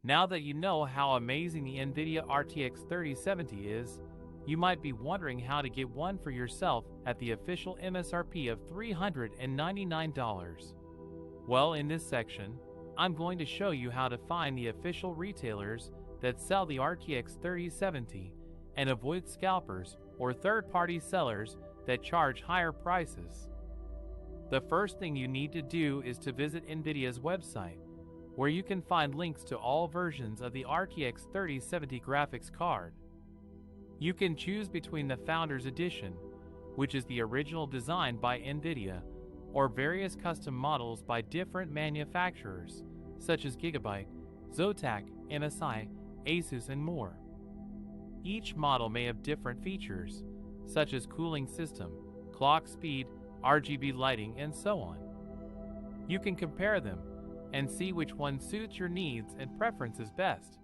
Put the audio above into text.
Now that you know how amazing the Nvidia RTX 3070 is, you might be wondering how to get one for yourself at the official MSRP of $399. Well, in this section, I'm going to show you how to find the official retailers that sell the RTX 3070 and avoid scalpers or third-party sellers that charge higher prices. The first thing you need to do is to visit Nvidia's website, where you can find links to all versions of the RTX 3070 graphics card. You can choose between the Founders Edition, which is the original design by Nvidia, or various custom models by different manufacturers, such as Gigabyte, Zotac, MSI, Asus, and more. Each model may have different features, such as cooling system, clock speed, RGB lighting, and so on. You can compare them and see which one suits your needs and preferences best.